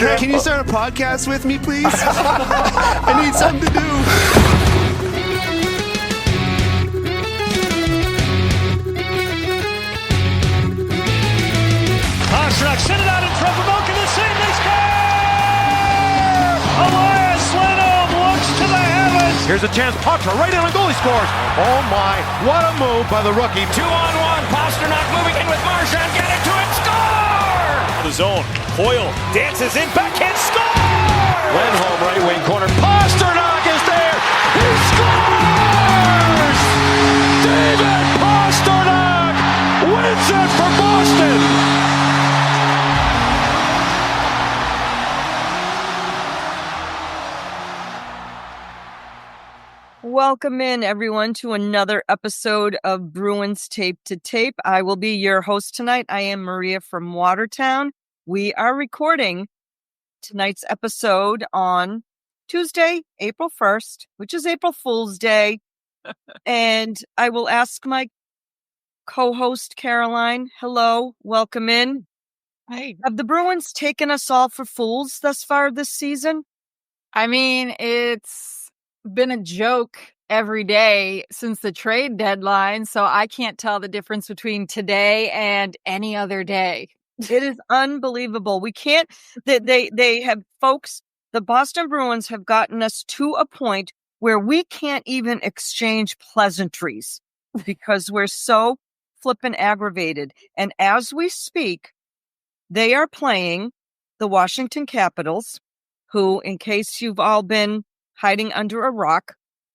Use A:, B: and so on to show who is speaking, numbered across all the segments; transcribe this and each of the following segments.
A: Can you start a podcast with me, please? I need something to do.
B: Pastrnak sent it out in front of Malkin to save. They score! Elias Lindholm looks to the heavens.
C: Here's a chance. Potter right in, and goalie scores. Oh my! What a move by the rookie.
D: 2-on-1. Pastrnak moving in with Marchand. Get it to it. Score!
B: The zone. Coyle dances in. Backhand score!
C: Lindholm right wing corner. Pastrnak is there. He scores! David Pastrnak wins it for Boston.
E: Welcome in, everyone, to another episode of Bruins Tape to Tape. I will be your host tonight. I am Maria from Watertown. We are recording tonight's episode on Tuesday, April 1st, which is April Fool's Day. And I will ask my co-host, Caroline. Hello, welcome in.
F: Hi.
E: Have the Bruins taken us all for fools thus far this season?
F: I mean, it's been a joke every day since the trade deadline, so I can't tell the difference between today and any other day.
E: It is unbelievable. We can't, they have, folks, the Boston Bruins have gotten us to a point where we can't even exchange pleasantries because we're so flippin' aggravated. And as we speak, they are playing the Washington Capitals, who, in case you've all been hiding under a rock,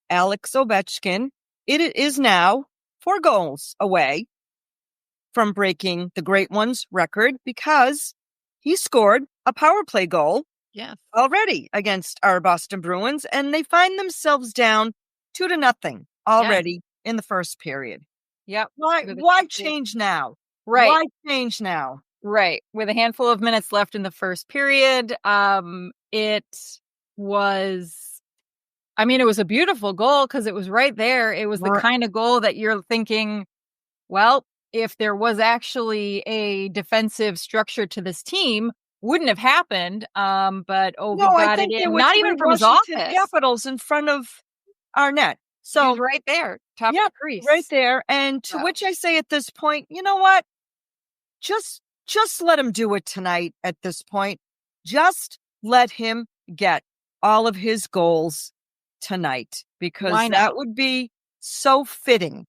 E: Alex Ovechkin, it is now 4 goals away from breaking the Great One's record because he scored a power play goal already against our Boston Bruins, and they find themselves down 2-0 already in the first period.
F: Yep.
E: Why change now?
F: Right.
E: Why change now?
F: Right. With a handful of minutes left in the first period, it was a beautiful goal because it was right there. It was the kind of goal that you're thinking, well, if there was actually a defensive structure to this team, wouldn't have happened. But Ovi got it in, not even from his office.
E: Capitals in front of our net. So
F: right there, top of the crease.
E: Right there. And to which I say at this point, you know what? Just let him do it tonight at this point. Just let him get all of his goals tonight, because that would be so fitting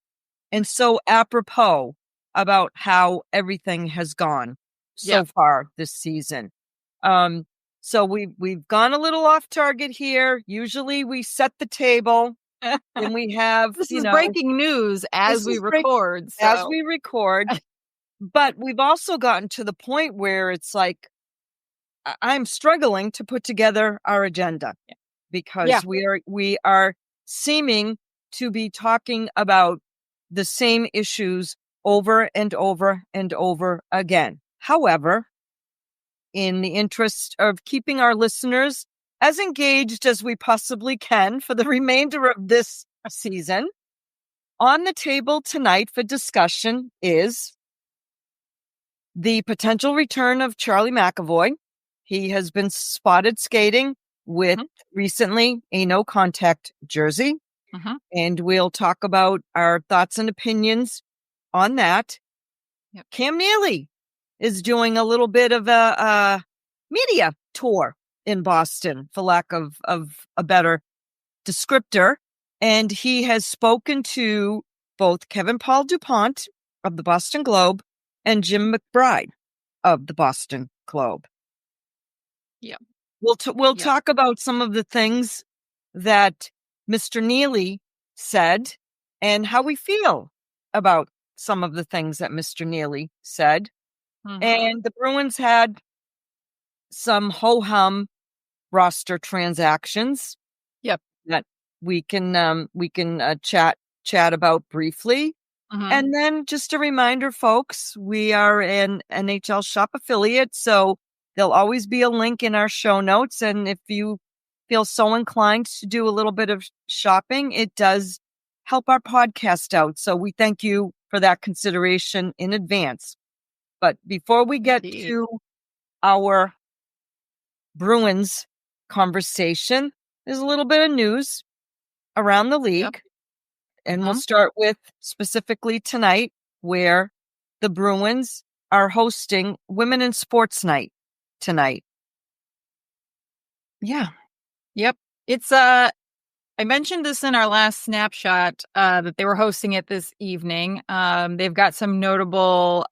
E: and so apropos about how everything has gone so far this season. So we've gone a little off target here. Usually we set the table and we have
F: this is breaking news as we record.
E: But we've also gotten to the point where it's like I'm struggling to put together our agenda. Because we are seeming to be talking about the same issues over and over and over again. However, in the interest of keeping our listeners as engaged as we possibly can for the remainder of this season, on the table tonight for discussion is the potential return of Charlie McAvoy. He has been spotted skating with recently a no contact jersey. And we'll talk about our thoughts and opinions on that. Cam Neely is doing a little bit of a media tour in Boston, for lack of a better descriptor. And he has spoken to both Kevin Paul DuPont of the Boston Globe and Jim McBride of the Boston Globe. We'll talk about some of the things that Mr. Neely said and how we feel about some of the things that Mr. Neely said. And the Bruins had some ho-hum roster transactions. That we can chat about briefly. And then just a reminder, folks, we are an NHL Shop affiliate, so there'll always be a link in our show notes. And if you feel so inclined to do a little bit of shopping, it does help our podcast out. So we thank you for that consideration in advance. But before we get to our Bruins conversation, there's a little bit of news around the league.
F: Yep.
E: And we'll start with specifically tonight, where the Bruins are hosting Women in Sports Night tonight.
F: Yeah. Yep. It's I mentioned this in our last snapshot that they were hosting it this evening. They've got some notable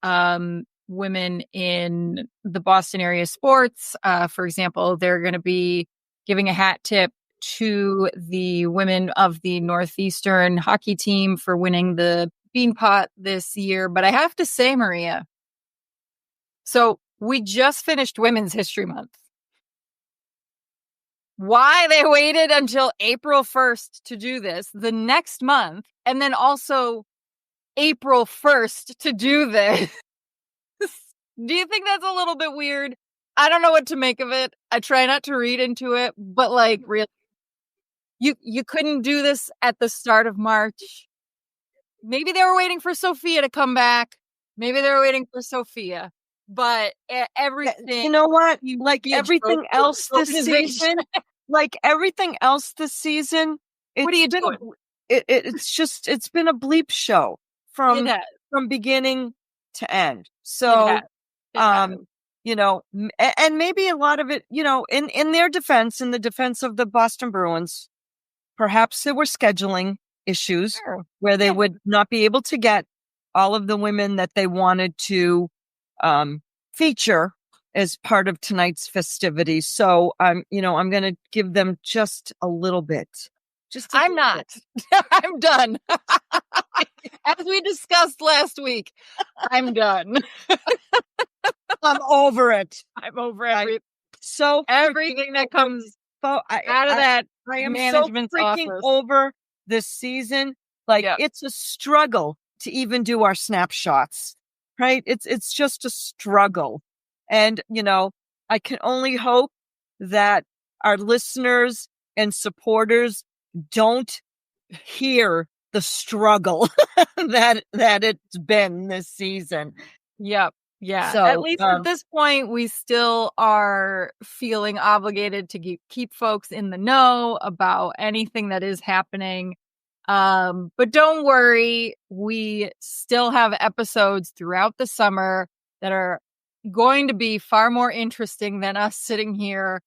F: women in the Boston area sports. For example, they're going to be giving a hat tip to the women of the Northeastern hockey team for winning the Beanpot this year. But I have to say, Maria, so we just finished Women's History Month. Why they waited until April 1st to do this the next month, and then also April 1st to do this. Do you think that's a little bit weird? I don't know what to make of it. I try not to read into it, but like, really, you couldn't do this at the start of March. Maybe they were waiting for Sophia to come back. Maybe they were waiting for Sophia. But everything,
E: you know what? Like everything else this season, what are you doing? It's been a bleep show from beginning to end. So, you know, and maybe a lot of it, you know, in their defense, in the defense of the Boston Bruins, perhaps there were scheduling issues where they would not be able to get all of the women that they wanted to feature as part of tonight's festivities. So I'm going to give them just a little bit.
F: I'm not. I'm done. As we discussed last week, I'm done.
E: I'm over it.
F: I'm over everything.
E: So
F: everything that comes out of that
E: I am
F: management's
E: so freaking
F: office.
E: over this season. Like it's a struggle to even do our snapshots, right? It's just a struggle. And, you know, I can only hope that our listeners and supporters don't hear the struggle that it's been this season.
F: Yep. Yeah.
E: So,
F: at least at this point, we still are feeling obligated to keep folks in the know about anything that is happening. But don't worry, we still have episodes throughout the summer that are going to be far more interesting than us sitting here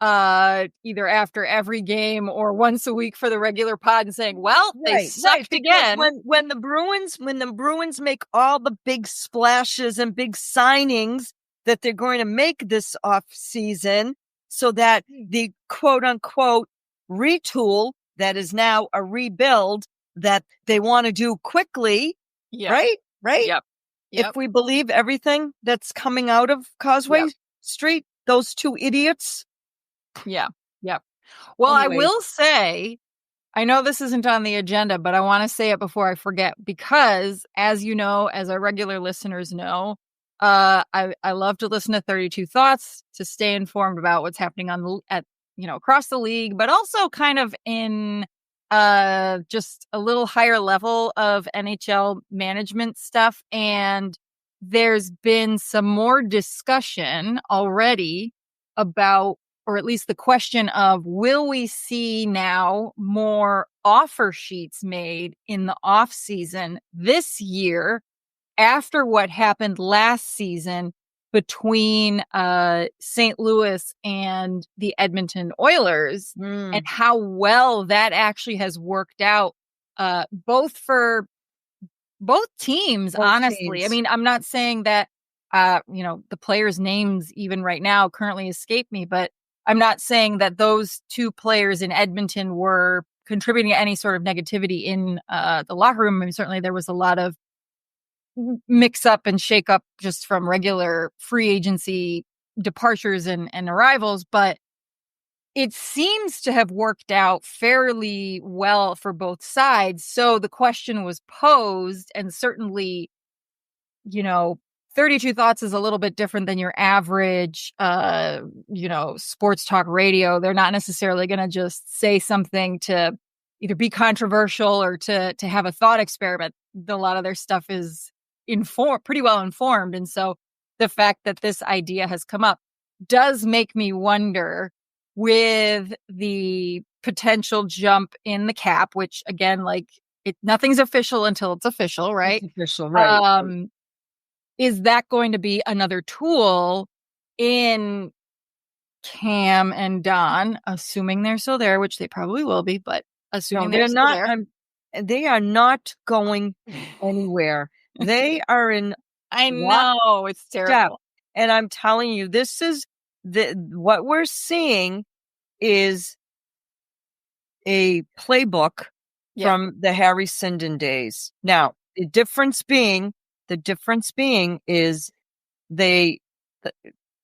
F: either after every game or once a week for the regular pod and saying, well, they sucked again.
E: When the Bruins make all the big splashes and big signings that they're going to make this off season, so that the quote unquote retool that is now a rebuild that they want to do quickly, right?
F: Yep.
E: If we believe everything that's coming out of Causeway Street, those two idiots.
F: Yeah. Well,
E: Anyways.
F: I will say, I know this isn't on the agenda, but I want to say it before I forget, because as you know, as our regular listeners know, I love to listen to 32 Thoughts to stay informed about what's happening across the league, but also kind of in just a little higher level of NHL management stuff. And there's been some more discussion already about, or at least the question of, will we see now more offer sheets made in the off season this year after what happened last season between St. Louis and the Edmonton Oilers, and how well that actually has worked out, both for both teams, honestly. I mean, I'm not saying that, the players' names even right now currently escape me, but I'm not saying that those two players in Edmonton were contributing to any sort of negativity in the locker room. I mean, certainly there was a lot of mix up and shake up just from regular free agency departures and arrivals, but it seems to have worked out fairly well for both sides. So the question was posed, and certainly, 32 Thoughts is a little bit different than your average, sports talk radio. They're not necessarily going to just say something to either be controversial or to have a thought experiment. A lot of their stuff is pretty well informed. And so the fact that this idea has come up, does make me wonder with the potential jump in the cap, which again, like nothing's official until it's official, right?
E: It's official, right?
F: Is that going to be another tool in Cam and Don, assuming they're still there, which they probably will be, but assuming they're still
E: not.
F: there.
E: They are not going anywhere. They are in.
F: I know, it's terrible.
E: And I'm telling you, this is what we're seeing is a playbook from the Harry Sinden days. Now, the difference being is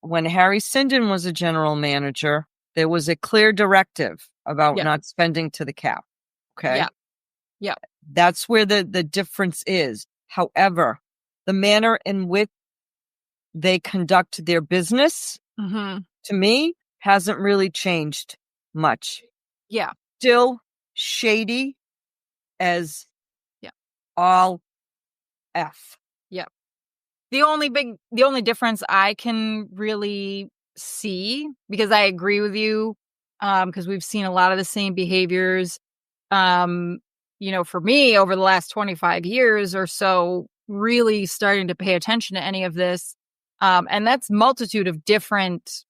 E: when Harry Sinden was a general manager, there was a clear directive about not spending to the cap. Okay.
F: Yeah.
E: That's where the difference is. However, the manner in which they conduct their business, to me, hasn't really changed much.
F: Yeah.
E: Still shady as all F.
F: Yeah. The only difference I can really see, because I agree with you, because we've seen a lot of the same behaviors, for me over the last 25 years or so, really starting to pay attention to any of this. And that's multitude of different,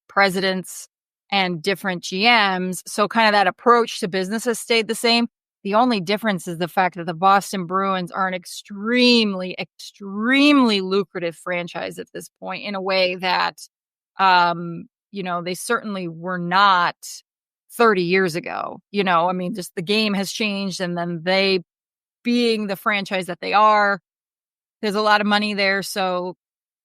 F: presidents and different GMs. So kind of that approach to business has stayed the same. The only difference is the fact that the Boston Bruins are an extremely, extremely lucrative franchise at this point in a way that, they certainly were not 30 years ago. Just the game has changed, and then they being the franchise that they are, there's a lot of money there. So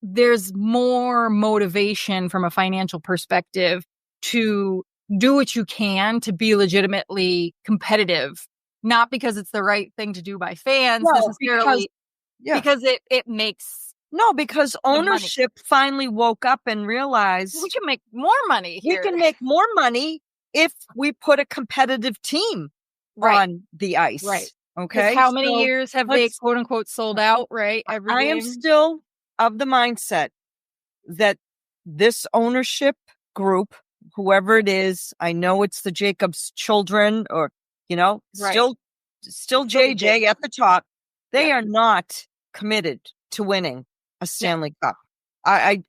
F: there's more motivation from a financial perspective to do what you can to be legitimately competitive, not because it's the right thing to do by fans necessarily, because it makes
E: because ownership finally woke up and realized
F: we can make more money here.
E: We can make more money if we put a competitive team on the ice.
F: Right.
E: Okay.
F: How many years have they quote unquote sold out? Right.
E: I am still of the mindset that this ownership group, whoever it is, I know it's the Jacobs children or, still JJ at the top. They are not committed to winning a Stanley Cup. I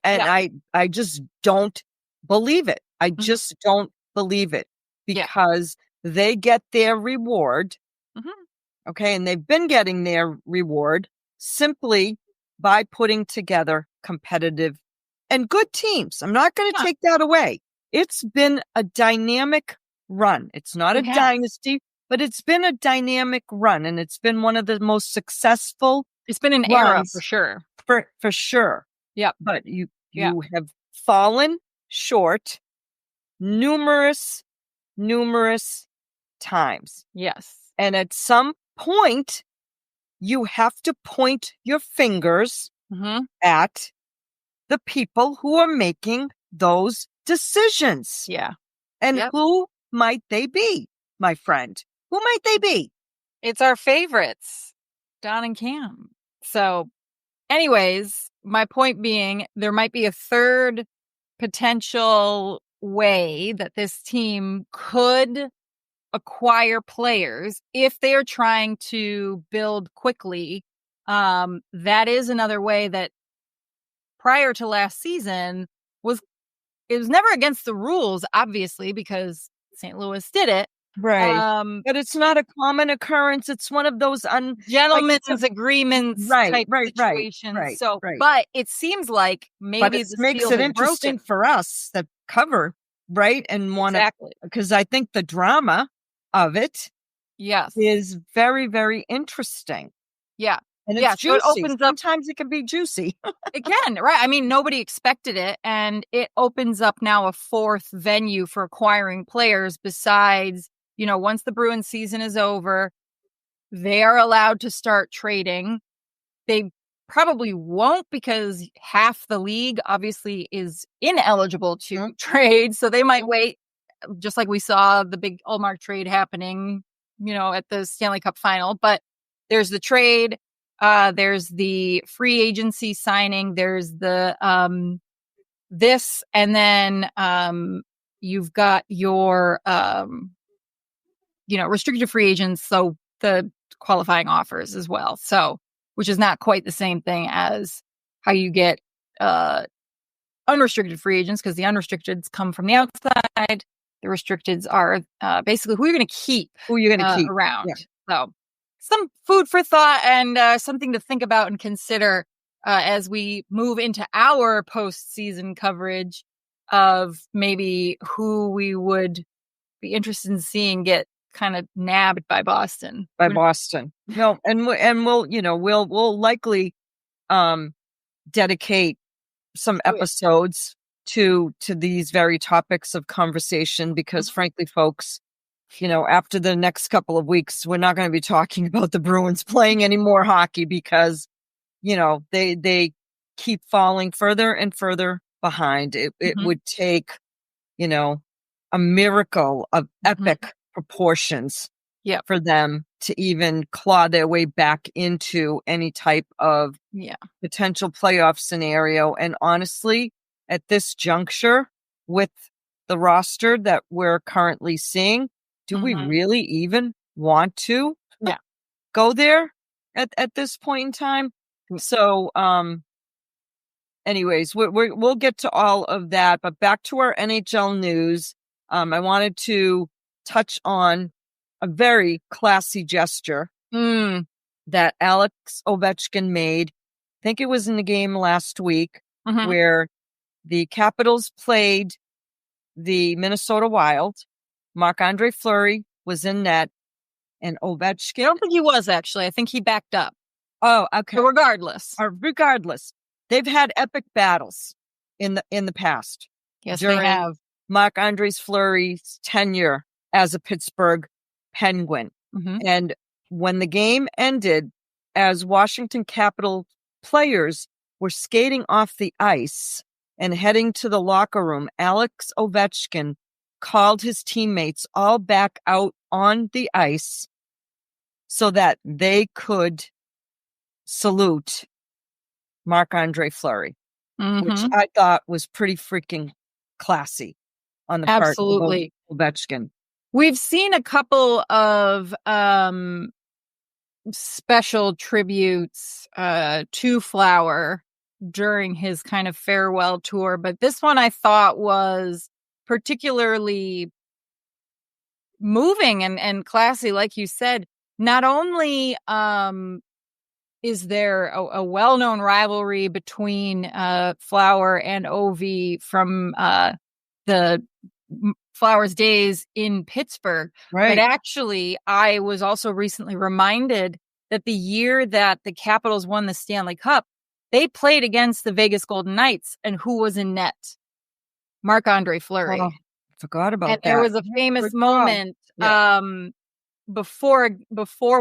E: just don't believe it. I just don't believe it because they get their reward. Okay. And they've been getting their reward simply by putting together competitive and good teams. I'm not going to take that away. It's been a dynamic run. It's not a dynasty, but it's been a dynamic run, and it's been one of the most successful.
F: It's been an era for sure.
E: For sure.
F: Yeah.
E: But you have fallen short numerous times.
F: Yes.
E: And at some point, you have to point your fingers at the people who are making those decisions.
F: Yeah.
E: And who might they be, my friend? Who might they be?
F: It's our favorites, Don and Cam. So anyways, my point being, there might be a third potential way that this team could acquire players if they are trying to build quickly. That is another way that prior to last season it was never against the rules, obviously, because St. Louis did it.
E: Right. But it's not a common occurrence. It's one of those
F: gentlemen's agreements type situations. But it seems like maybe
E: this makes it interesting for us that cover, right? And want to, because I think the drama of it is very, very interesting.
F: Yeah.
E: And it's juicy.
F: So it opens up.
E: Sometimes it can be juicy.
F: It can, right? I mean, nobody expected it. And it opens up now a fourth venue for acquiring players besides, once the Bruins season is over, they are allowed to start trading. They probably won't because half the league obviously is ineligible to trade. So they might wait, just like we saw the big Ullmark trade happening, at the Stanley Cup final. But there's the trade. There's the free agency signing. There's the this, and then you've got your restricted free agents, so the qualifying offers as well. So, which is not quite the same thing as how you get unrestricted free agents, because the unrestricteds come from the outside. The restricteds are basically who you're going to keep. Around.
E: Yeah.
F: So, some food for thought and something to think about and consider as we move into our postseason coverage of maybe who we would be interested in seeing get kind of nabbed by Boston.
E: No, and we'll likely dedicate some episodes to these very topics of conversation, because frankly, folks, after the next couple of weeks, we're not going to be talking about the Bruins playing any more hockey, because they keep falling further and further behind. It would take a miracle of epic proportions for them to even claw their way back into any type of potential playoff scenario. And honestly, at this juncture, with the roster that we're currently seeing, do we really even want to go there at this point in time? So, anyways, we'll get to all of that, but back to our NHL news. I wanted to touch on a very classy gesture that Alex Ovechkin made. I think it was in the game last week where the Capitals played the Minnesota Wild. Marc-Andre Fleury was in net, and Ovechkin.
F: I don't think he was, actually. I think he backed up.
E: Oh, okay.
F: But regardless,
E: they've had epic battles in the past.
F: Yes, they have.
E: Marc-Andre Fleury's tenure as a Pittsburgh Penguin. And when the game ended, as Washington Capital players were skating off the ice and heading to the locker room, Alex Ovechkin called his teammates all back out on the ice so that they could salute Marc-Andre Fleury, which I thought was pretty freaking classy on the part of Ovechkin.
F: We've seen a couple of special tributes to Flower during his kind of farewell tour, but this one I thought was particularly moving and classy. Like you said, not only is there a well-known rivalry between Flower and Ovi from the Flower's days in Pittsburgh, but actually I was also recently reminded that the year that the Capitals won the Stanley Cup, they played against the Vegas Golden Knights, and who was in net? Marc-Andre Fleury.
E: Oh, forgot about that.
F: There was a famous moment before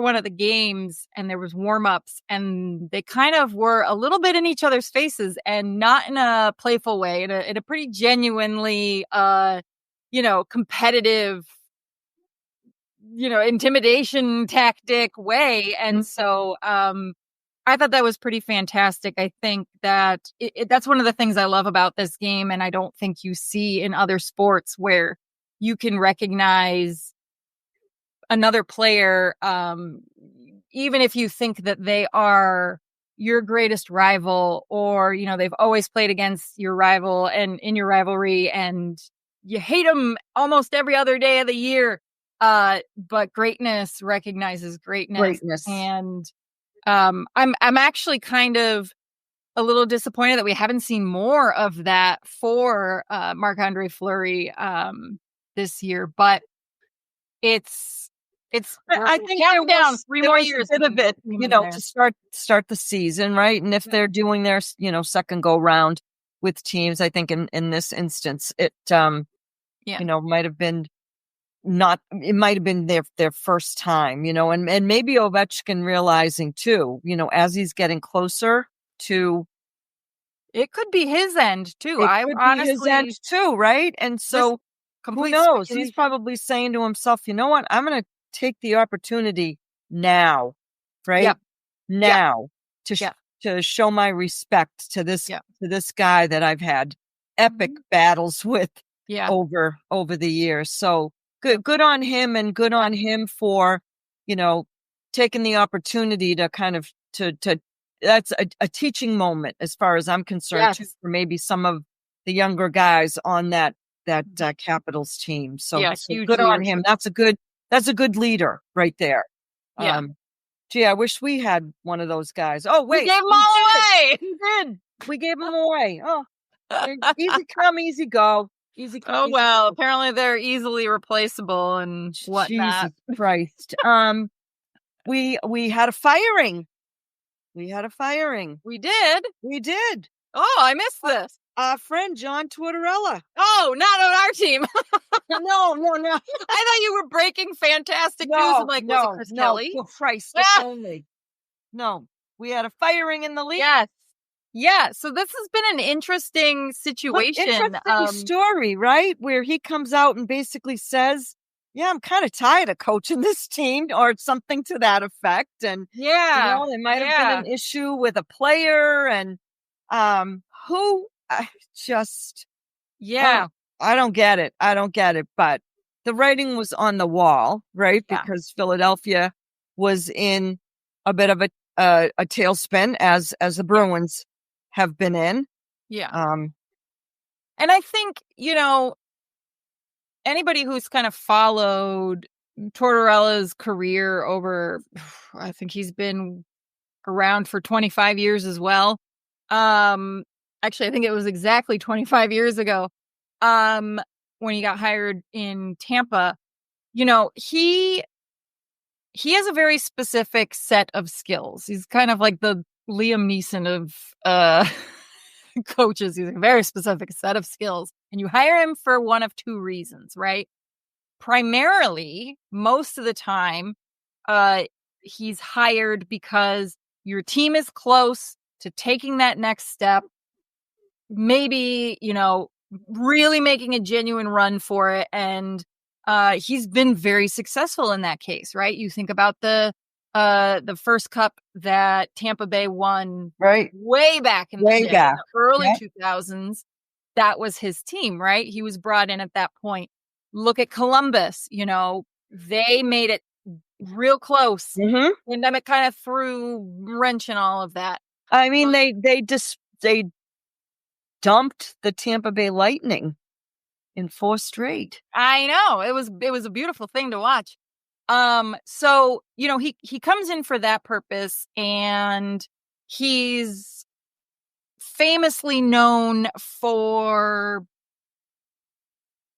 F: one of the games, and there was warm-ups, and they kind of were a little bit in each other's faces, and not in a playful way, in a pretty genuinely competitive, intimidation tactic way. And so I thought that was pretty fantastic. I think that that's one of the things I love about this game, and I don't think you see in other sports, where you can recognize another player, even if you think that they are your greatest rival, or they've always played against your rival and in your rivalry, and you hate them almost every other day of the year. But greatness recognizes greatness. And I'm actually kind of a little disappointed that we haven't seen more of that for Marc-Andre Fleury this year. But I think
E: there
F: down
E: was
F: 3 more years
E: a bit of it, to start the season, right? And if they're doing their second go round with teams, I think in this instance it might have been their first time, and maybe Ovechkin realizing too, as he's getting closer to,
F: it could be his end too.
E: His end too, right? And so who knows? He's probably saying to himself, you know what? I'm going to take the opportunity now, right?
F: Yep.
E: Now to show my respect to this guy that I've had epic battles with
F: Yeah.
E: over the years. So good on him, and good on him for, taking the opportunity to kind of to that's a teaching moment as far as I'm concerned, too, for maybe some of the younger guys on that Capitals team. So, so good on him. That's a good leader right there.
F: Yeah.
E: Gee, I wish we had one of those guys. Oh, wait.
F: We gave them all away.
E: We did. We gave them away. Oh, easy come, easy go. Easy come.
F: Oh, well, apparently they're easily replaceable and whatnot.
E: Jesus Christ. We had a firing. We did. We did.
F: Oh, I missed this.
E: Our friend John Tortorella.
F: Oh, not on our team.
E: No.
F: I thought you were breaking fantastic news. I'm like, was it Chris Kelly?
E: Oh, Christ, only. No, we had a firing in the league.
F: Yes. Yeah. So this has been an interesting situation.
E: Interesting story, right? Where he comes out and basically says, yeah, I'm kind of tired of coaching this team, or something to that effect. And there might have been an issue with a player, and I don't get it. But the writing was on the wall, right?
F: Yeah.
E: Because Philadelphia was in a bit of a tailspin, as the Bruins have been in.
F: Yeah. And I think, anybody who's kind of followed Tortorella's career over, I think he's been around for 25 years as well. Actually, I think it was exactly 25 years ago, when he got hired in Tampa. He has a very specific set of skills. He's kind of like the Liam Neeson of coaches. He's a very specific set of skills, and you hire him for one of two reasons, right? Primarily, most of the time, he's hired because your team is close to taking that next step. Maybe, really making a genuine run for it. And he's been very successful in that case, right? You think about the first cup that Tampa Bay won,
E: right,
F: way back in the early 2000s. That was his team, right? He was brought in at that point. Look at Columbus. They made it real close.
E: Mm-hmm.
F: Pandemic kind of threw wrench in all of that.
E: I mean, they dumped the Tampa Bay Lightning in 4 straight.
F: I know. It was a beautiful thing to watch. So, he comes in for that purpose, and he's famously known for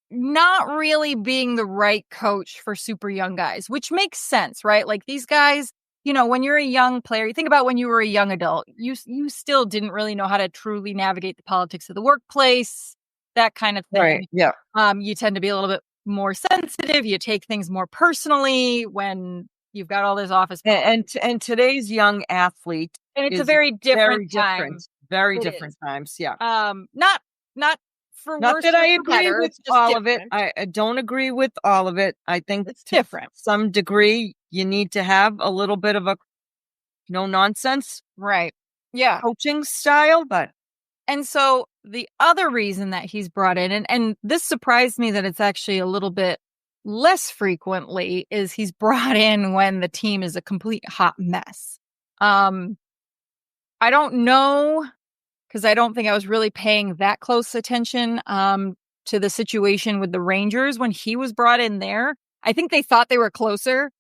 F: not really being the right coach for super young guys, which makes sense, right? Like, these guys, when you're a young player, you think about when you were a young adult, you still didn't really know how to truly navigate the politics of the workplace, that kind of thing.
E: Right. Yeah.
F: You tend to be a little bit more sensitive. You take things more personally when you've got all this office.
E: And today's young athlete,
F: and it's a very different time.
E: Very different times. Yeah.
F: Not for
E: not
F: worse
E: that I agree
F: better,
E: with all of it. I don't agree with all of it. I think
F: it's different.
E: Some degree, you need to have a little bit of a no nonsense,
F: right? Yeah,
E: coaching style. But
F: and so the other reason that he's brought in, and this surprised me that it's actually a little bit less frequently, is he's brought in when the team is a complete hot mess. I don't know, because I don't think I was really paying that close attention to the situation with the Rangers when he was brought in there. I think they thought they were closer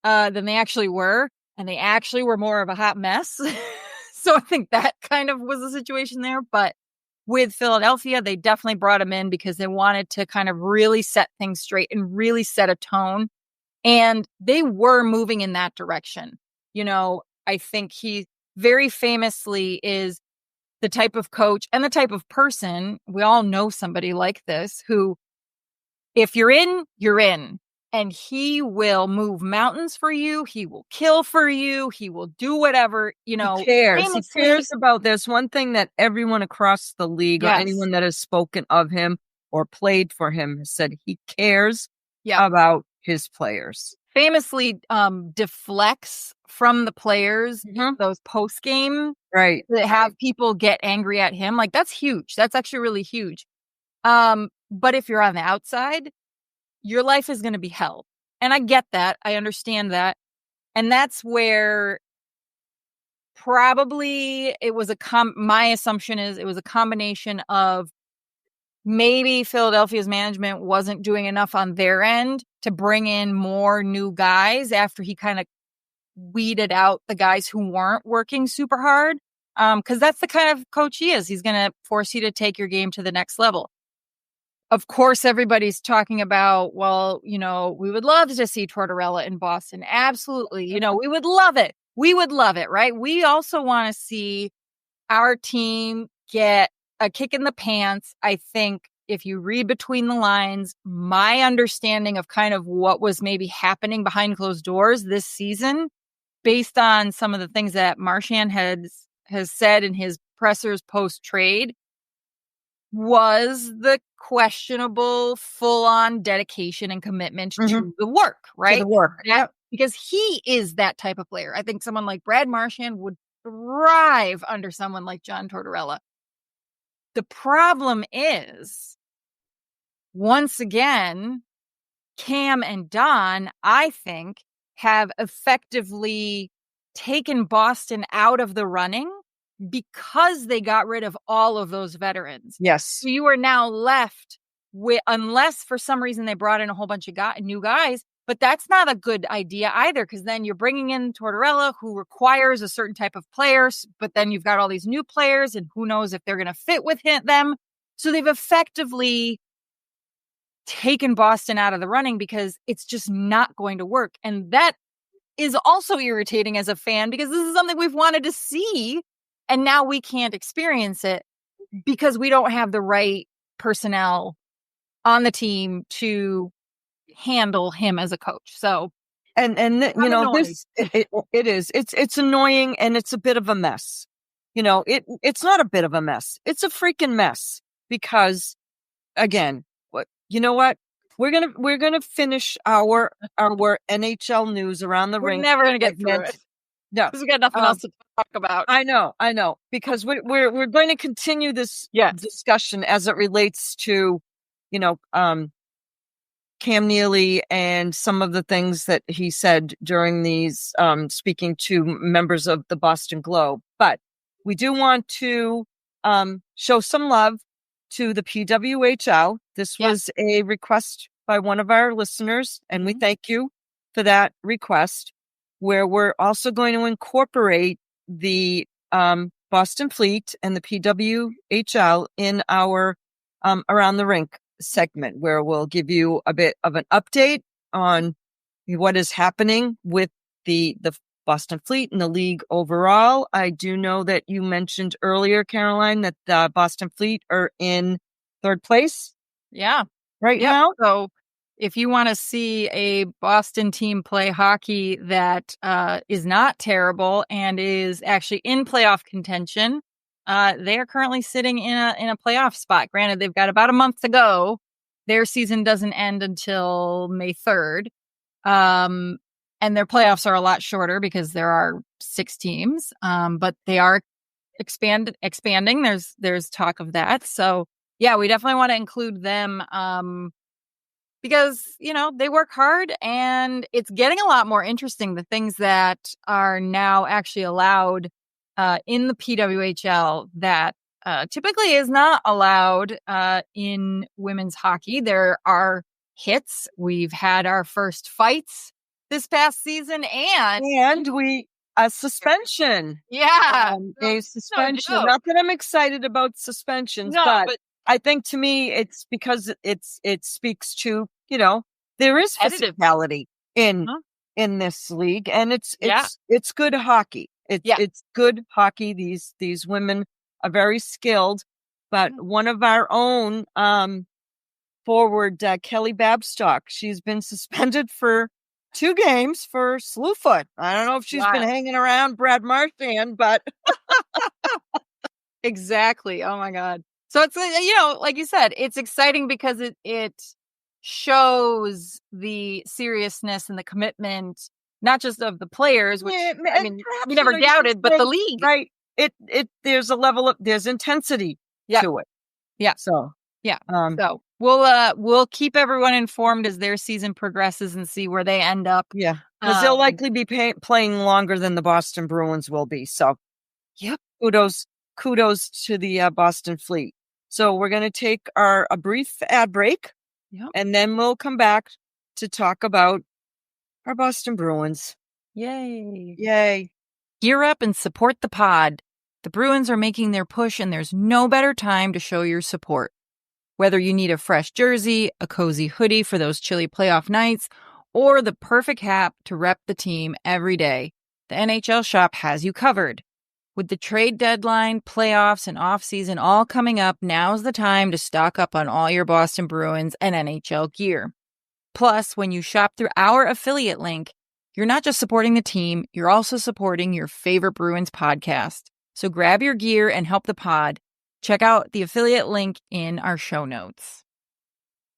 F: than they actually were, and they actually were more of a hot mess. So I think that kind of was the situation there. But with Philadelphia, they definitely brought him in because they wanted to kind of really set things straight and really set a tone. And they were moving in that direction. I think he very famously is the type of coach and the type of person, we all know somebody like this, who, if you're in, you're in. And he will move mountains for you. He will kill for you. He will do whatever,
E: He cares. He cares about this. One thing that everyone across the league, or anyone that has spoken of him or played for him, has said he cares about his players.
F: famously deflects from the players those post game
E: right
F: that have people get angry at him. Like, that's huge. That's actually really huge. But if you're on the outside, your life is going to be hell. And I get that. I understand that. And that's where probably it was my assumption is it was a combination of maybe Philadelphia's management wasn't doing enough on their end to bring in more new guys after he kind of weeded out the guys who weren't working super hard. Because that's the kind of coach he is. He's going to force you to take your game to the next level. Of course, everybody's talking about, well, we would love to see Tortorella in Boston. Absolutely. We would love it. We would love it, right? We also want to see our team get a kick in the pants. I think if you read between the lines, my understanding of kind of what was maybe happening behind closed doors this season, based on some of the things that Marchand has said in his pressers post-trade, was the questionable full-on dedication and commitment to the work, right?
E: To the work.
F: Because he is that type of player. I think someone like Brad Marchand would thrive under someone like John Tortorella. The problem is, once again, Cam and Don, I think, have effectively taken Boston out of the running because they got rid of all of those veterans.
E: Yes.
F: So you are now left with, unless for some reason they brought in a whole bunch of new guys, but that's not a good idea either, because then you're bringing in Tortorella, who requires a certain type of players, but then you've got all these new players, and who knows if they're going to fit with them. So they've effectively taken Boston out of the running because it's just not going to work. And that is also irritating as a fan, because this is something we've wanted to see, and now we can't experience it because we don't have the right personnel on the team to handle him as a coach. So,
E: and this it is. It's annoying, and it's a bit of a mess. It's not a bit of a mess. It's a freaking mess, because again, what we're gonna finish our NHL news around the ring.
F: We're never gonna get through it.
E: No,
F: because we got nothing else to talk about.
E: I know, because we're going to continue this discussion as it relates to, Cam Neely and some of the things that he said during these speaking to members of the Boston Globe. But we do want to show some love to the PWHL. This was a request by one of our listeners, and we thank you for that request, where we're also going to incorporate the Boston Fleet and the PWHL in our Around the Rink segment, where we'll give you a bit of an update on what is happening with the Boston Fleet and the league overall. I do know that you mentioned earlier, Caroline, that the Boston Fleet are in third place.
F: Yeah.
E: Right now.
F: So if you want to see a Boston team play hockey that is not terrible and is actually in playoff contention, they are currently sitting in a playoff spot. Granted, they've got about a month to go. Their season doesn't end until May 3rd. And their playoffs are a lot shorter because there are 6 teams. But they are expanding. There's talk of that. So yeah, we definitely want to include them. Because, they work hard, and it's getting a lot more interesting, the things that are now actually allowed in the PWHL that typically is not allowed in women's hockey. There are hits. We've had our first fights this past season, and
E: a suspension.
F: Yeah.
E: A suspension. Not that I'm excited about suspensions, but I think to me it's because it speaks to, there is physicality in this league, and it's good hockey. It's good hockey. These women are very skilled, but one of our own forward, Kelly Babstock, she's been suspended for 2 games for slewfoot. I don't know if she's been hanging around Brad Marchand, but
F: exactly. Oh my God. So it's, like you said, it's exciting because it shows the seriousness and the commitment, not just of the players, which I mean,
E: perhaps,
F: we never doubted, but the league.
E: Right. There's a level of, there's intensity to it.
F: Yeah.
E: So,
F: yeah. So we'll keep everyone informed as their season progresses and see where they end up.
E: Yeah. Because they'll likely be playing longer than the Boston Bruins will be. So,
F: yep.
E: Kudos to the Boston Fleet. So we're going to take a brief ad break.
F: Yep.
E: And then we'll come back to talk about our Boston Bruins.
F: Yay.
E: Yay.
F: Gear up and support the pod. The Bruins are making their push, and there's no better time to show your support. Whether you need a fresh jersey, a cozy hoodie for those chilly playoff nights, or the perfect hat to rep the team every day, the NHL shop has you covered. With the trade deadline, playoffs, and off-season all coming up, now's the time to stock up on all your Boston Bruins and NHL gear. Plus, when you shop through our affiliate link, you're not just supporting the team, you're also supporting your favorite Bruins podcast. So grab your gear and help the pod. Check out the affiliate link in our show notes.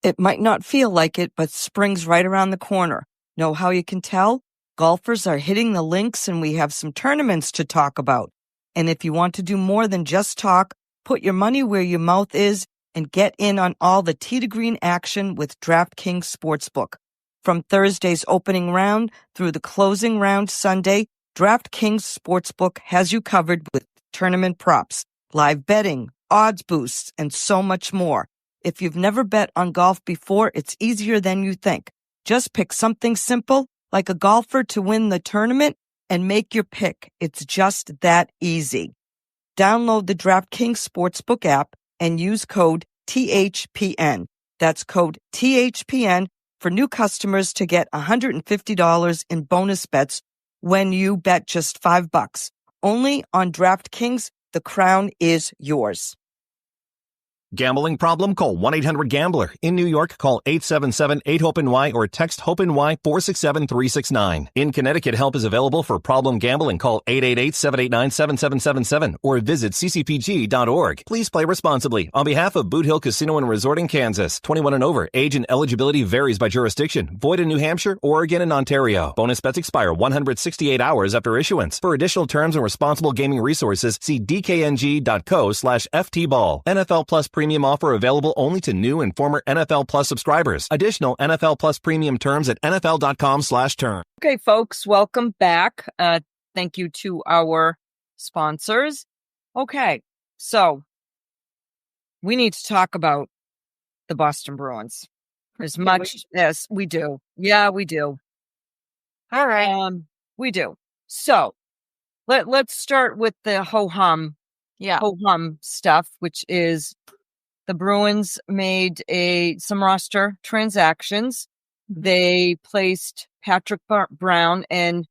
E: It might not feel like it, but spring's right around the corner. Know how you can tell? Golfers are hitting the links, and we have some tournaments to talk about. And if you want to do more than just talk, put your money where your mouth is and get in on all the tee to green action with DraftKings Sportsbook. From Thursday's opening round through the closing round Sunday, DraftKings Sportsbook has you covered with tournament props, live betting, odds boosts, and so much more. If you've never bet on golf before, it's easier than you think. Just pick something simple, like a golfer to win the tournament, and make your pick. It's just that easy. Download the DraftKings Sportsbook app and use code THPN. That's code THPN for new customers to get $150 in bonus bets when you bet just $5. Only on DraftKings, the crown is yours.
G: Gambling problem? Call 1-800-GAMBLER. In New York, call 877-8-HOPE-NY or text HOPE-NY 467-369. In Connecticut, help is available for problem gambling. Call 888-789-7777 or visit ccpg.org. Please play responsibly. On behalf of Boot Hill Casino and Resort in Kansas, 21 and over, age and eligibility varies by jurisdiction. Void in New Hampshire, Oregon, and Ontario. Bonus bets expire 168 hours after issuance. For additional terms and responsible gaming resources, see dkng.co/ftball. NFL Plus Premium offer available only to new and former NFL Plus subscribers. Additional NFL Plus Premium terms at nfl.com/term.
E: Okay, folks, welcome back. Thank you to our sponsors. Okay, so we need to talk about the Boston Bruins as much as we do. Yeah, we do.
F: All right.
E: We do. So let's start with the ho-hum stuff, which is the Bruins made some roster transactions. They placed Patrick Brown and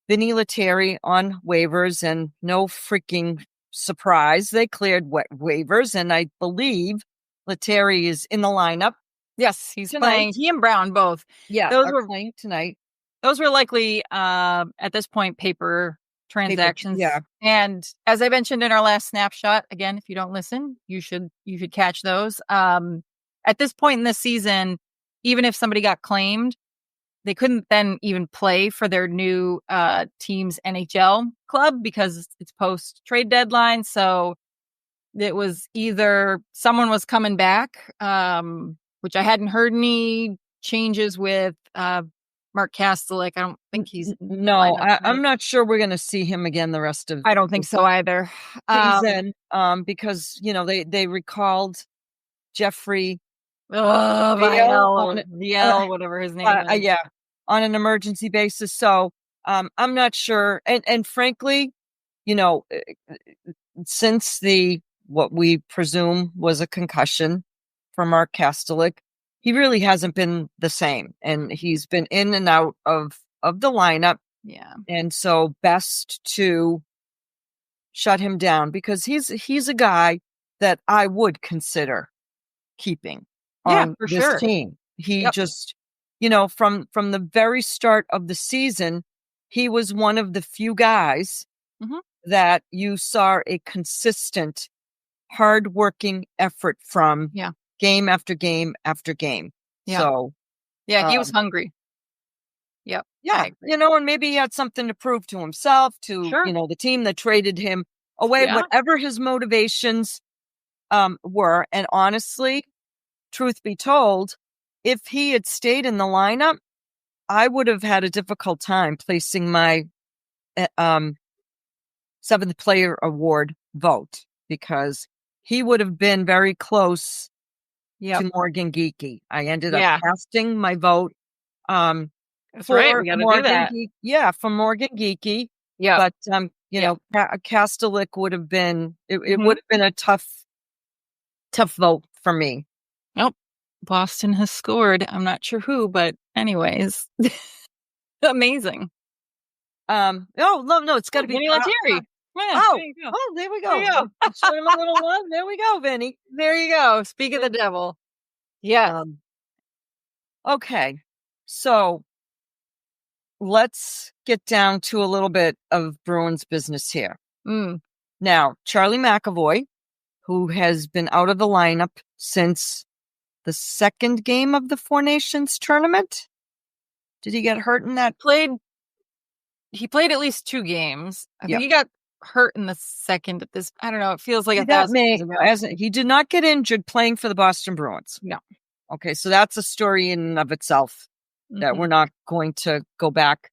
E: Vinny Lettieri on waivers, and no freaking surprise, they cleared waivers, and I believe Lettieri is in the lineup.
F: Yes, he's playing. He and Brown both.
E: Yeah,
F: those were
E: playing tonight.
F: Those were likely, at this point, paper transactions.
E: Yeah.
F: And as I mentioned in our last snapshot, again, if you don't listen, you should catch those. At this point in the season, even if somebody got claimed, they couldn't then even play for their new team's NHL club because it's post trade deadline. So it was either someone was coming back, which I hadn't heard any changes with Mark Kastelik. I don't think he's
E: I'm not sure we're going to see him again the rest of.
F: I don't think so either.
E: Season, because they recalled Jeffrey.
F: VL, whatever his name is.
E: Yeah, on an emergency basis. So I'm not sure. And frankly, since what we presume was a concussion for Mark Kastelik, he really hasn't been the same, and he's been in and out of the lineup.
F: Yeah. And
E: so best to shut him down, because he's a guy that I would consider keeping on this team. He just, from the very start of the season, he was one of the few guys that you saw a consistent, hardworking effort from game after game after game.
F: Yeah.
E: So,
F: yeah, he was hungry. Yep.
E: yeah, and maybe he had something to prove to himself, to,
F: Sure.
E: the team that traded him away,
F: Yeah.
E: whatever his motivations were. And honestly, truth be told, if he had stayed in the lineup, I would have had a difficult time placing my seventh player award vote, because he would have been very close to Morgan Geekie. I ended up casting my vote
F: That's
E: for
F: right. We got to do that.
E: For Morgan Geekie.
F: Yeah.
E: But Kastelic would have been it would have been a tough vote for me.
F: Nope. Boston has scored. I'm not sure who, but anyways. Amazing.
E: No, it's got to be
F: Vinny Lettieri.
E: There we go.
F: There you go.
E: Show him a little love. There we go, Vinny.
F: There you go. Speak of the devil. Yeah.
E: Okay. So let's get down to a little bit of Bruins business here. Now, Charlie McAvoy, who has been out of the lineup since the second game of the Four Nations tournament. Did he get hurt in that?
F: He played at least 2 games. I think he got hurt in the second at this. I don't know. It feels like
E: he did not get injured playing for the Boston Bruins.
F: No.
E: Okay, so that's a story in and of itself that we're not going to go back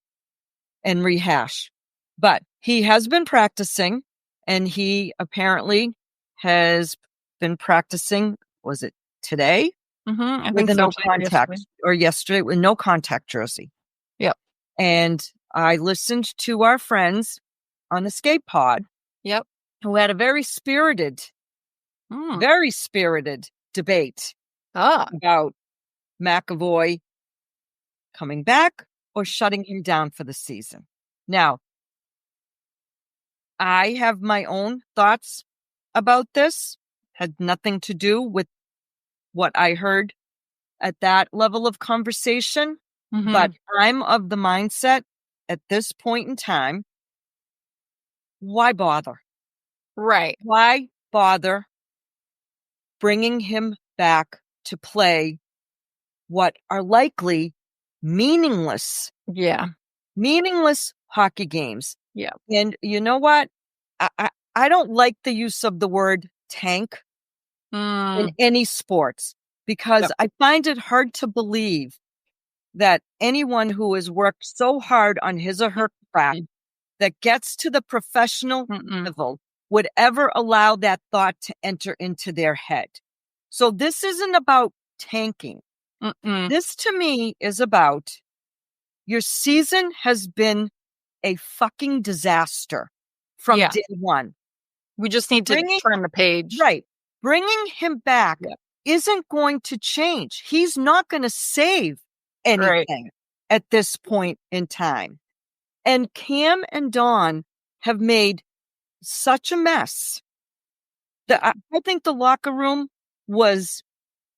E: and rehash. But he has been practicing, and he apparently has been practicing, was it today?
F: I
E: with
F: think
E: a
F: so,
E: no contact, or yesterday with no contact jersey.
F: Yep.
E: And I listened to our friends on the Skate Pod.
F: Yep.
E: Who had a very spirited debate about McAvoy coming back or shutting him down for the season. Now, I have my own thoughts about this. Had nothing to do with what I heard at that level of conversation. But I'm of the mindset at this point in time, why bother?
F: Right.
E: Why bother bringing him back to play what are likely meaningless hockey games?
F: Yeah.
E: And you know what? I don't like the use of the word tank in any sports, because I find it hard to believe that anyone who has worked so hard on his or her craft that gets to the professional level would ever allow that thought to enter into their head. So this isn't about tanking. This to me is about your season has been a fucking disaster from day one.
F: We just need to turn the page.
E: Right. Bringing him back isn't going to change. He's not going to save anything at this point in time. And Cam and Dawn have made such a mess that I think the locker room was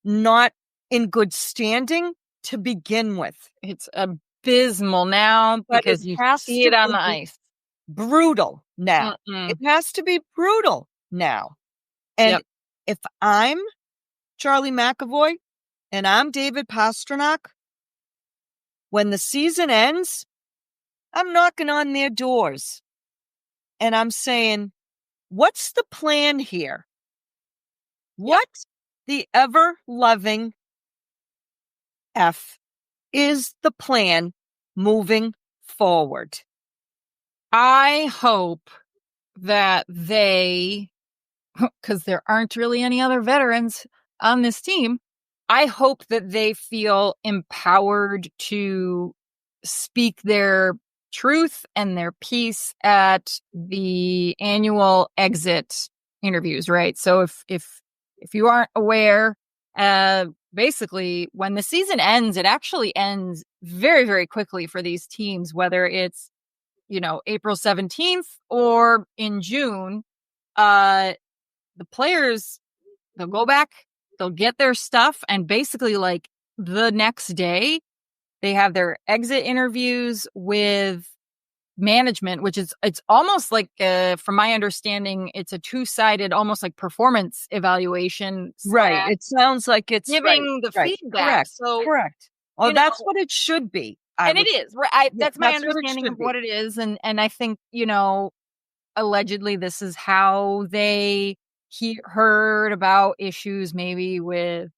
E: not in good standing to begin with.
F: It's abysmal now, because you see it on the ice.
E: Brutal now. It has to be brutal now. And if I'm Charlie McAvoy and I'm David Pastrnak, when the season ends, I'm knocking on their doors and I'm saying, what's the plan here? What the ever-loving F is the plan moving forward?
F: I hope that because there aren't really any other veterans on this team, I hope that they feel empowered to speak their truth and their piece at the annual exit interviews, right? So if you aren't aware, basically when the season ends, it actually ends very, very quickly for these teams, whether it's, April 17th or in June. The players, they'll go back, they'll get their stuff, and basically like the next day they have their exit interviews with management, which is, it's almost like, from my understanding, it's a two-sided, almost like performance evaluation.
E: Right. It sounds like it's
F: giving the feedback.
E: Correct.
F: So
E: correct. Well,
F: you know,
E: that's what it should be.
F: and it is, right? That's my
E: that's what it
F: understanding
E: should
F: of what
E: be.
F: it is. And I think, allegedly this is how they heard about issues maybe with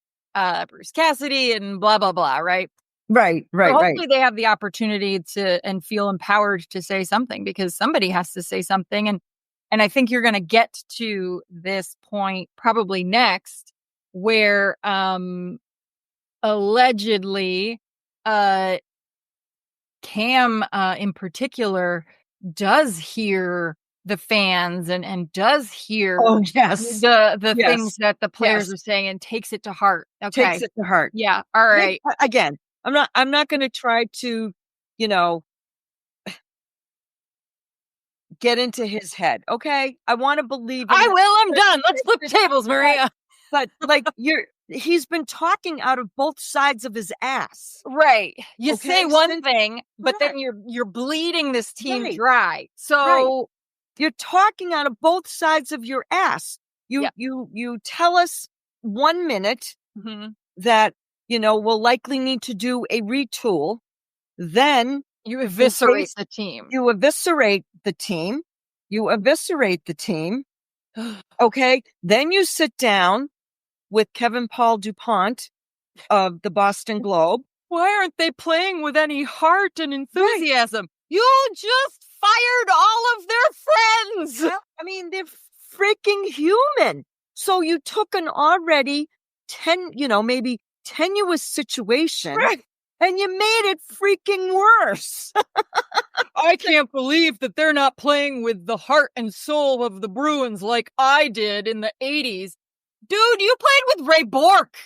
F: Bruce Cassidy and blah, blah, blah, right?
E: Right.
F: So hopefully they have the opportunity to and feel empowered to say something, because somebody has to say something. And I think you're going to get to this point probably next, where allegedly Cam in particular does hear the fans and does hear the things that the players are saying and takes it to heart. Okay.
E: Takes it to heart.
F: Yeah. All right.
E: Again, I'm not going to try to, get into his head. Okay. I want to believe.
F: I will. I'm done. Let's flip tables, Maria.
E: But he's been talking out of both sides of his ass.
F: Right. You
E: Okay,
F: say one thing, but then you're bleeding this team dry. So
E: you're talking out of both sides of your ass. You tell us 1 minute that, we'll likely need to do a retool. Then
F: you eviscerate the team.
E: You eviscerate the team. Okay. Then you sit down with Kevin Paul DuPont of the Boston Globe.
F: Why aren't they playing with any heart and enthusiasm? You just fired all of their friends.
E: Well, I mean, they're freaking human. So you took an already maybe tenuous situation and you made it freaking worse.
F: I can't believe that they're not playing with the heart and soul of the Bruins like I did in the 80s. Dude, you played with Ray Bork.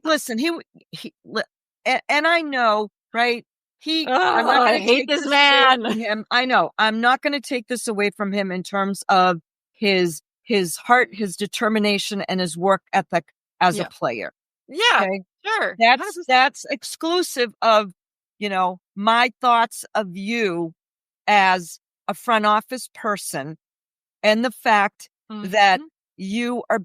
E: Listen, he and I know, right?
F: I hate this man.
E: I know. I'm not going to take this away from him in terms of his heart, his determination, and his work ethic as a player.
F: Yeah,
E: okay?
F: Sure.
E: That's exclusive of, my thoughts of you as a front office person, and the fact that you are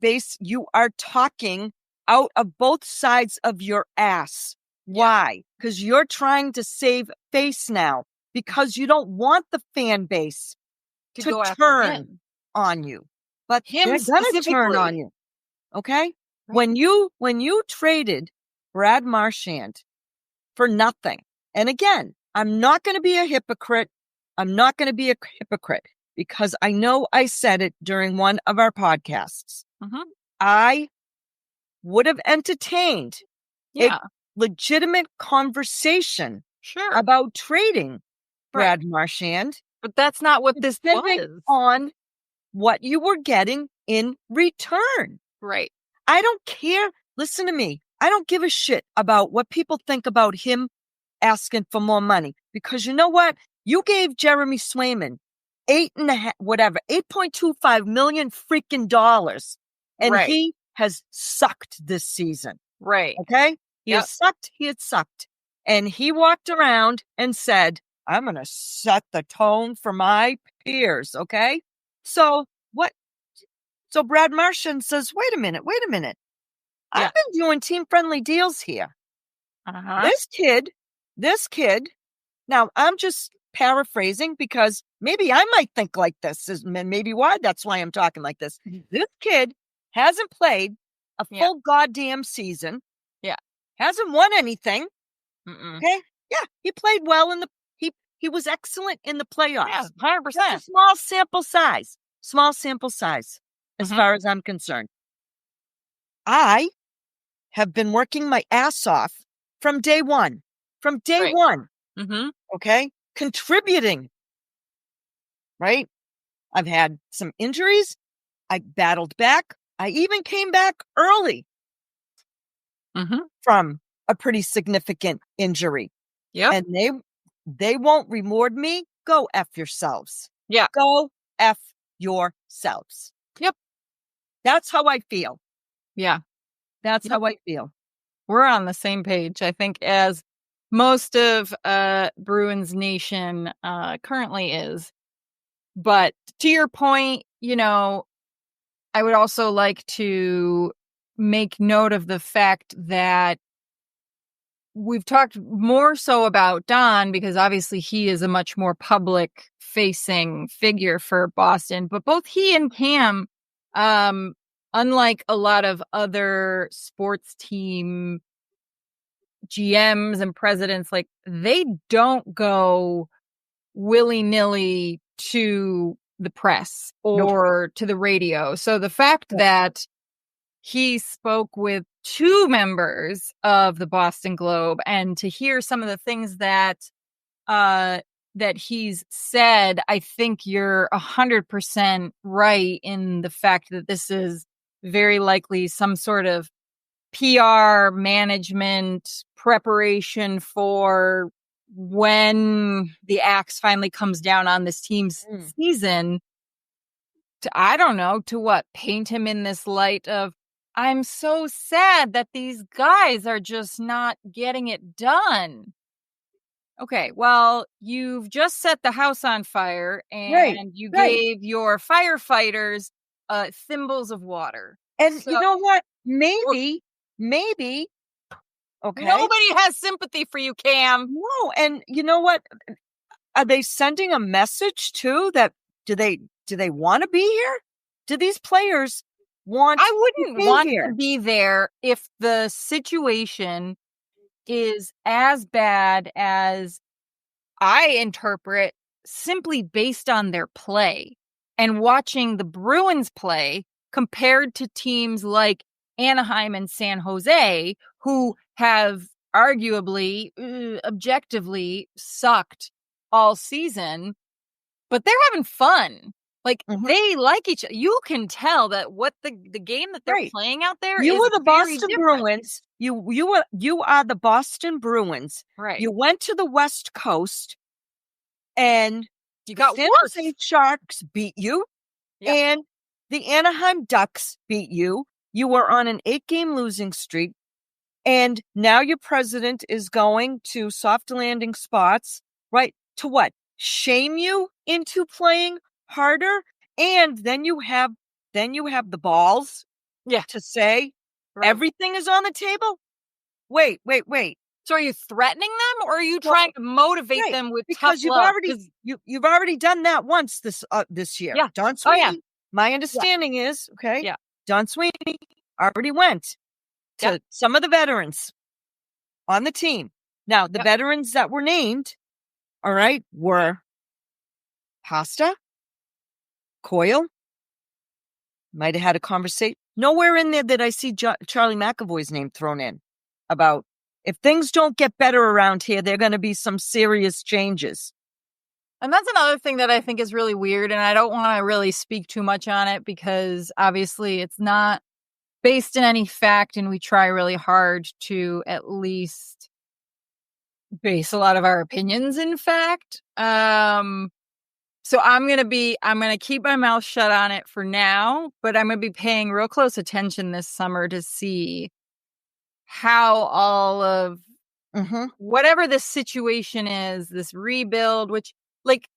E: talking out of both sides of your ass. Why? Because you're trying to save face now, because you don't want the fan base to turn on you. But
F: him
E: they're gonna turn on you. Okay? Right. When you traded Brad Marchand for nothing, and again, I'm not going to be a hypocrite. Because I know I said it during one of our podcasts. I would have entertained a legitimate conversation about trading Brad Marchand.
F: But that's not what this was.
E: On what you were getting in return.
F: Right.
E: I don't care. Listen to me. I don't give a shit about what people think about him asking for more money. Because you know what? You gave Jeremy Swayman $8.25 million freaking dollars. And he has sucked this season.
F: Right.
E: Okay? He has sucked. He had sucked. And he walked around and said, I'm going to set the tone for my peers. Okay? So what? So Brad Marchand says, wait a minute. I've been doing team friendly deals here. This kid, now I'm just paraphrasing because maybe I might think like this, and maybe that's why I'm talking like this. This kid hasn't played a full goddamn season.
F: Yeah.
E: Hasn't won anything. Okay. Yeah. He played well he was excellent in the playoffs.
F: Yeah, 100%.
E: Just a small sample size as far as I'm concerned. I have been working my ass off from day one. Okay. Contributing. Right. I've had some injuries. I battled back. I even came back early from a pretty significant injury.
F: Yeah.
E: And they won't reward me. Go F yourselves.
F: Yeah.
E: Go F yourselves.
F: Yep.
E: That's how I feel.
F: Yeah.
E: That's how I feel.
F: We're on the same page, I think, as most of Bruins Nation currently is. But to your point, I would also like to make note of the fact that we've talked more so about Don because obviously he is a much more public facing figure for Boston, but both he and Cam, unlike a lot of other sports team GMs and presidents, like they don't go willy-nilly to the press or to the radio. So the fact that he spoke with 2 members of the Boston Globe and to hear some of the things that he's said, I think you're 100% right in the fact that this is very likely some sort of PR management preparation for when the axe finally comes down on this team's season. I don't know, to what? Paint him in this light of, I'm so sad that these guys are just not getting it done. Okay, well, you've just set the house on fire and you gave your firefighters thimbles of water.
E: And you know what? Maybe, okay.
F: Nobody has sympathy for you, Cam.
E: No, and you know what? Are they sending a message too that do they want to be here? Do these players want
F: I wouldn't want
E: here?
F: To be there if the situation is as bad as I interpret simply based on their play and watching the Bruins play compared to teams like Anaheim and San Jose, who have arguably, objectively sucked all season, but they're having fun. Like they like each other. You can tell that what the game that they're playing out there.
E: You
F: is
E: were the Boston
F: different.
E: Bruins. You are the Boston Bruins.
F: Right.
E: You went to the West Coast, and
F: you got
E: San Jose Sharks beat you, and the Anaheim Ducks beat you. You were on an 8-game losing streak, and now your president is going to soft landing spots, right? To what? Shame you into playing harder, and then you have the balls to say everything is on the table. Wait.
F: So are you threatening them, or are you trying to motivate them with
E: because
F: tough love?
E: you've already done that once this year.
F: Yeah.
E: Don Sweeney. My understanding is Don Sweeney already went to some of the veterans on the team. Now the veterans that were named, all right, were Pasta, Coyle. Might have had a conversation. Nowhere in there that I see Charlie McAvoy's name thrown in about if things don't get better around here, there are going to be some serious changes.
F: And that's another thing that I think is really weird. And I don't want to really speak too much on it because obviously it's not based in any fact. And we try really hard to at least base a lot of our opinions in fact. So I'm going to keep my mouth shut on it for now, but I'm going to be paying real close attention this summer to see how all of whatever this situation is, this rebuild, which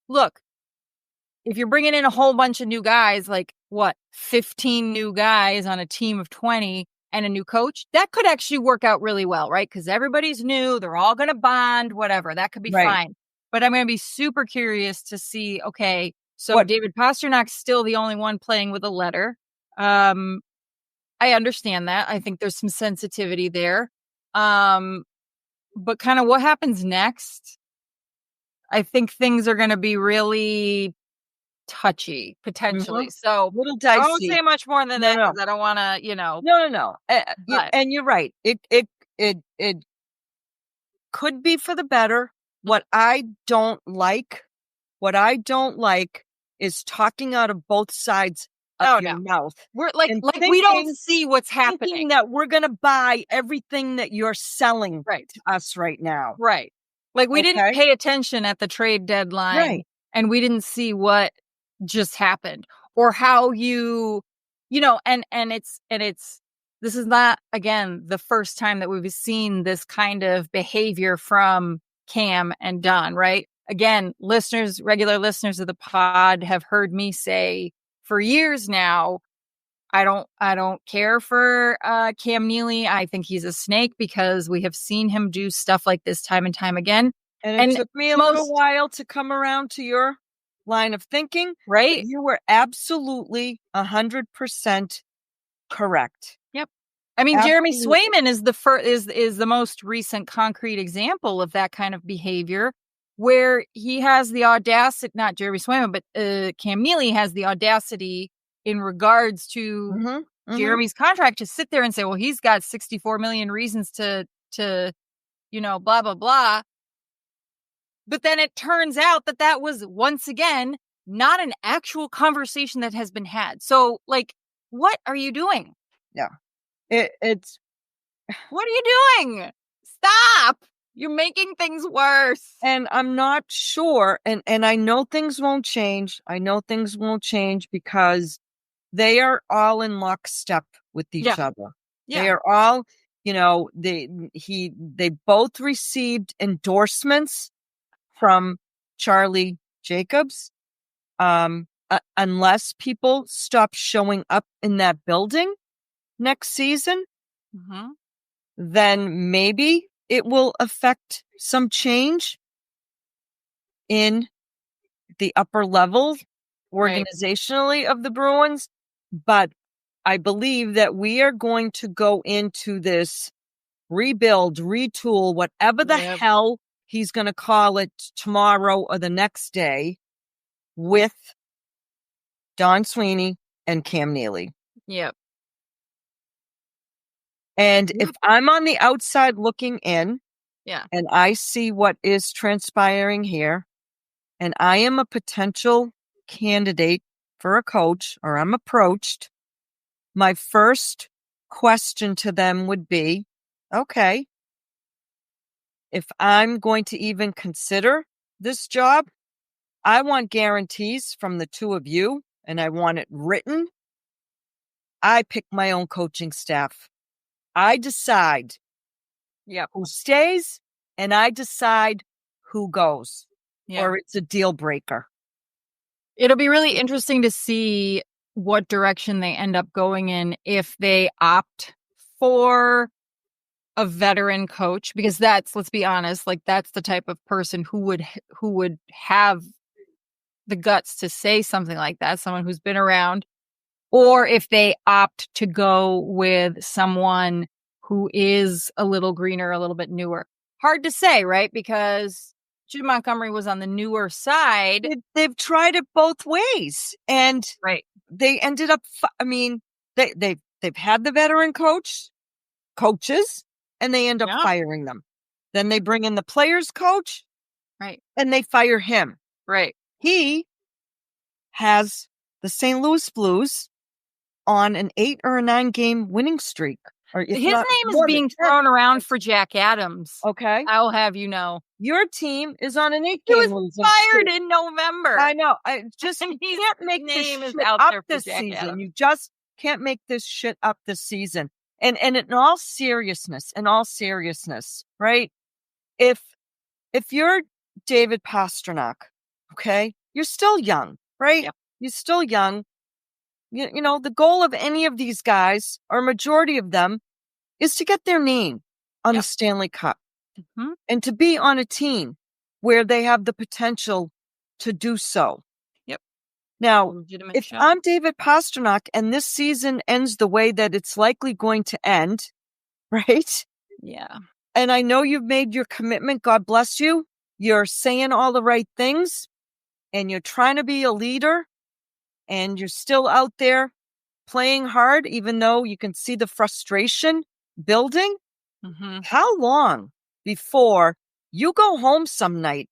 F: look, if you're bringing in a whole bunch of new guys, 15 new guys on a team of 20 and a new coach, that could actually work out really well, right? Because everybody's new. They're all going to bond, whatever. That could be fine. But I'm going to be super curious to see, okay, so David Pasternak's still the only one playing with a letter. I understand that. I think there's some sensitivity there. But kind of what happens next? I think things are going to be really touchy, potentially. So
E: a little dicey.
F: I won't say much more than that because I don't want to,
E: No. And you're right. It could be for the better. What I don't like is talking out of both sides of your mouth.
F: We're we don't see what's happening.
E: That we're going to buy everything that you're selling to us right now.
F: Right. We didn't pay attention at the trade deadline and we didn't see what just happened or how and it's this is not, again, the first time that we've seen this kind of behavior from Cam and Don, right? Again, regular listeners of the pod have heard me say for years now, I don't care for Cam Neely. I think he's a snake because we have seen him do stuff like this time and time again.
E: And it took me a little while to come around to your line of thinking.
F: Right?
E: You were absolutely 100% correct.
F: Yep. I mean, Jeremy Swayman is the most recent concrete example of that kind of behavior, where he has the audacity, not Jeremy Swayman, but Cam Neely has the audacity in regards to Jeremy's contract to sit there and say, well, he's got 64 million reasons to blah, blah, blah. But then it turns out that was, once again, not an actual conversation that has been had. So, like, what are you doing?
E: Yeah. It's
F: what are you doing? Stop! You're making things worse.
E: And I'm not sure, and I know things won't change. I know things won't change because they are all in lockstep with each other. Yeah. They are all, they both received endorsements from Charlie Jacobs. Unless people stop showing up in that building next season, then maybe it will affect some change in the upper level organizationally of the Bruins. But I believe that we are going to go into this rebuild, retool, whatever the hell he's going to call it tomorrow or the next day, with Don Sweeney and Cam Neely.
F: Yep.
E: And if I'm on the outside looking in,
F: and
E: I see what is transpiring here, and I am a potential candidate for a coach, or I'm approached, my first question to them would be, okay, if I'm going to even consider this job, I want guarantees from the two of you, and I want it written. I pick my own coaching staff. I decide who stays, and I decide who goes, or it's a deal breaker.
F: It'll be really interesting to see what direction they end up going in if they opt for a veteran coach, because let's be honest, like, that's the type of person who would have the guts to say something like that, someone who's been around, or if they opt to go with someone who is a little greener, a little bit newer. Hard to say, right? Because Jim Montgomery was on the newer side.
E: They've tried it both ways, and they ended up. They've had the veteran coaches, and they end up firing them. Then they bring in the players coach, and they fire him. He has the St. Louis Blues on an 8 or a 9 game winning streak.
F: His name is being thrown around for Jack Adams.
E: Okay.
F: I'll have you know.
E: Your team is on an 8 game
F: losing streak. He was fired in November.
E: I know. You can't make this shit up this season. You just can't make this shit up this season. And in all seriousness, right? If you're David Pastrnak, okay, you're still young, right? Yep. You're still young. You know, the goal of any of these guys, or majority of them, is to get their name on the Stanley Cup and to be on a team where they have the potential to do so. Now, if I'm David Pastrnak and this season ends the way that it's likely going to end, right?
F: Yeah.
E: And I know you've made your commitment. God bless you. You're saying all the right things, and you're trying to be a leader, and you're still out there playing hard, even though you can see the frustration building. How long before you go home some night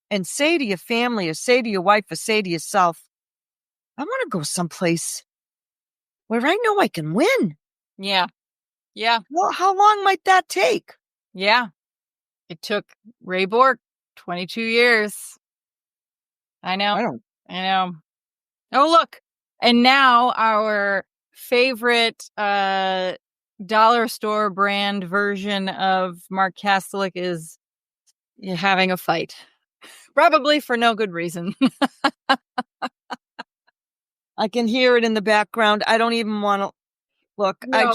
E: and say to your family, or say to your wife, or say to yourself, I want to go someplace where I know I can win?
F: Yeah.
E: Well, how long might that take?
F: Yeah. It took Ray Bork 22 years. I know. Oh, look. And now our favorite dollar store brand version of Mark Kastelik is having a fight. Probably for no good reason.
E: I can hear it in the background. I don't even want to look.
F: No,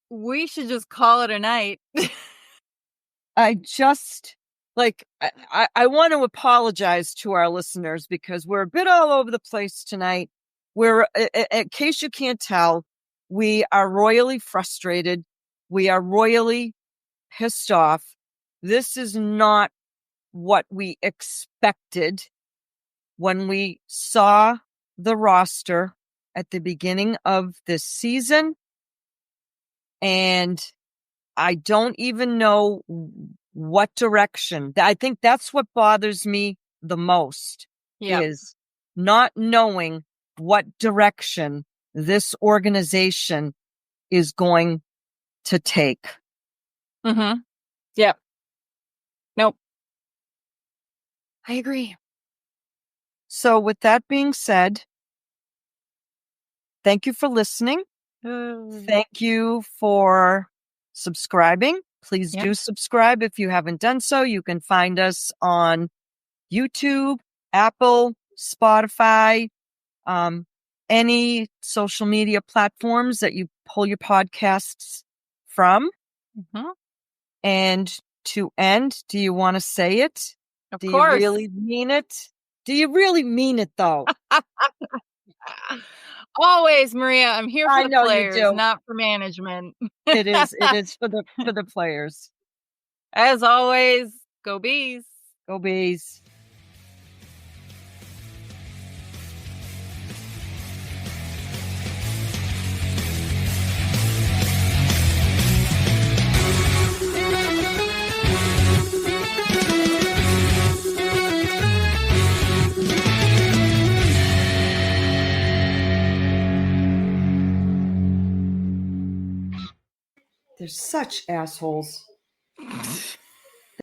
F: we should just call it a night.
E: I want to apologize to our listeners because we're a bit all over the place tonight. We're, in case you can't tell, we are royally frustrated. We are royally pissed off. This is not what we expected when we saw the roster at the beginning of this season. And I don't even know what direction. I think that's what bothers me the most is not knowing what direction this organization is going to take.
F: Mm-hmm. Yep. Nope. I agree.
E: So with that being said, thank you for listening. Thank you for subscribing. Please do subscribe if you haven't done so. You can find us on YouTube, Apple, Spotify, any social media platforms that you pull your podcasts from.
F: Mm-hmm.
E: And to end, do you want to say it?
F: Of
E: course.
F: You
E: really mean it? Do you really mean it, though?
F: Always, Maria. I'm here for the players,
E: you do.
F: not for management.
E: It is for the players.
F: As always, go Bees.
E: Go Bees. They're such assholes.